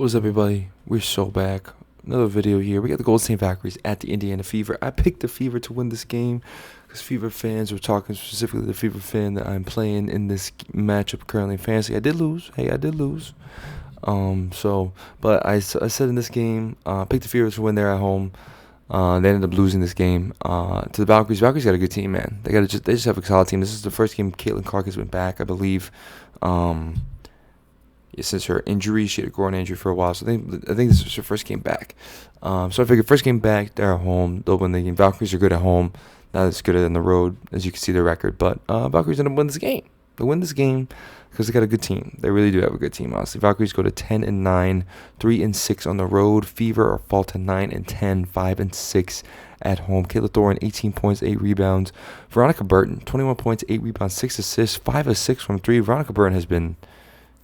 What's up, everybody? We're so back. Another video here. We got the Golden State Valkyries at the Indiana Fever. I picked the Fever to win this game because Fever fans were talking specifically the Fever fan that I'm playing in this matchup currently in fantasy. I did lose. Hey, I did lose. But I said in this game, picked the Fever to win there at home. They ended up losing this game to the Valkyries. Valkyries got a good team, man. They just have a solid team. This is the first game Caitlin Clark has been back, I believe. Since her injury, she had a groin injury for a while, so I think this was her first game back. So I figured first game back, they're at home, they'll win the game. Valkyries are good at home, not as good on the road as you can see their record, but Valkyries end up winning this game. They win this game because they got a good team. They really do have a good team, honestly. Valkyries go to 10-9, 3-6 on the road. Fever fall to 9-10, 5-6 at home. Kayla Thornton, 18 points, 8 rebounds. Veronica Burton, 21 points, 8 rebounds, 6 assists, 5 of 6 from 3. Veronica Burton has been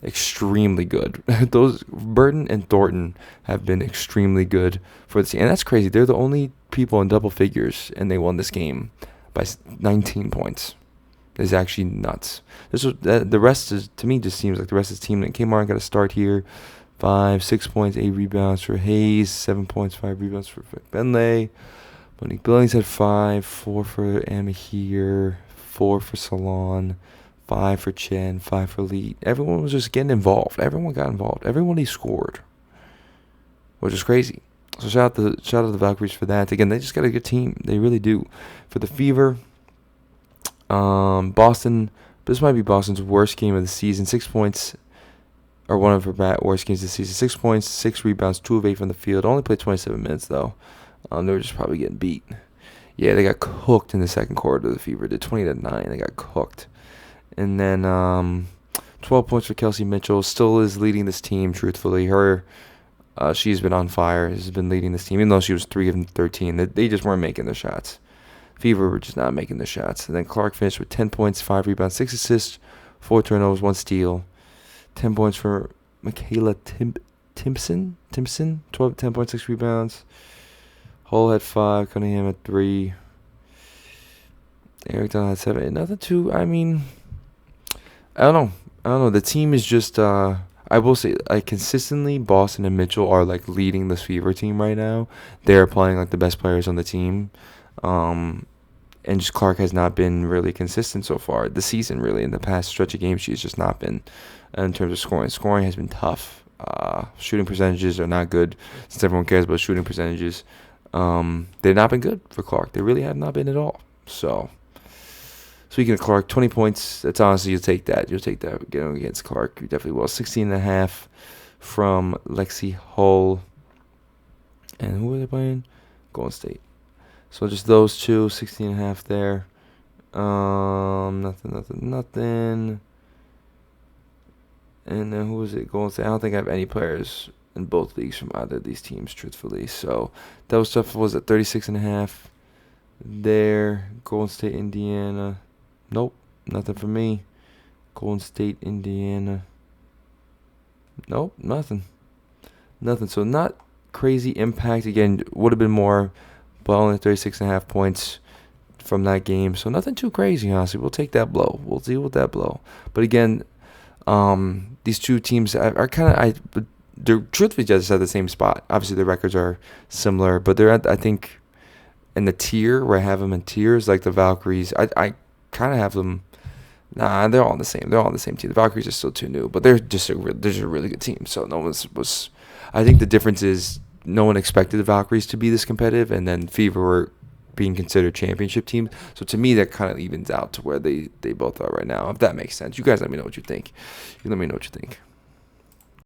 extremely good. Those Burton and Thornton have been extremely good for the team, and that's crazy. They're the only people in double figures, and they won this game by 19 points. It's actually nuts. The rest is, to me, just seems like the rest of the team. Kmart got a start here. 6 points, 8 rebounds for Hayes. 7 points, 5 rebounds for Benley. Monique Billings had 5. 4 for Amahir. 4 for Salon. 5 for Chen, 5 for Lee. Everyone was just getting involved. Everyone got involved. Everybody scored, which is crazy. So shout out to the Valkyries for that. Again, they just got a good team. They really do. For the Fever, Boston. This might be Boston's worst game of the season. 6 points, or one of her worst games of the season. 6 points, 6 rebounds, 2 of 8 from the field. Only played 27 minutes though. They were just probably getting beat. Yeah, they got cooked in the second quarter. The Fever did 20-9. They got cooked. And then 12 points for Kelsey Mitchell. Still is leading this team, truthfully. She's been on fire. Has been leading this team, even though she was 3 of 13. They just weren't making the shots. Fever were just not making the shots. And then Clark finished with 10 points, 5 rebounds, 6 assists, 4 turnovers, 1 steal. 10 points for Michaela Timpson. 10 points, 6 rebounds. Hull had 5. Cunningham had 3. Eric Dunn had 7. Nothing too, I don't know. The team is just, I will say, consistently, Boston and Mitchell are, leading this Fever team right now. They're playing, the best players on the team. And just Clark has not been really consistent so far this season, really. In the past stretch of games, she's just not been in terms of scoring. Scoring has been tough. Shooting percentages are not good, since everyone cares about shooting percentages. They've not been good for Clark. They really have not been at all. So, speaking of Clark, 20 points, that's honestly, you'll take that. You'll take that against Clark. You definitely will. 16.5 from Lexi Hull. And who are they playing? Golden State. So just those two, 16.5 there. Nothing. And then who was it? Golden State. I don't think I have any players in both leagues from either of these teams, truthfully. So that was stuff was at 36.5 there. Golden State, Indiana. Nope, nothing for me. Golden State, Indiana. Nope, nothing. So not crazy impact. Again, would have been more, but only 36.5 points from that game. So nothing too crazy, honestly. We'll take that blow. We'll deal with that blow. But again, these two teams are kind of, they're truthfully just at the same spot. Obviously, the records are similar, but they're at, I think, in the tier where I have them in tiers, like the Valkyries. I kind of have them. Nah, they're all on the same. They're all on the same team. The Valkyries are still too new, but they're just a really good team. So no one was. I think the difference is no one expected the Valkyries to be this competitive, and then Fever were being considered championship teams. So to me, that kind of evens out to where they both are right now. If that makes sense, you guys let me know what you think. You let me know what you think.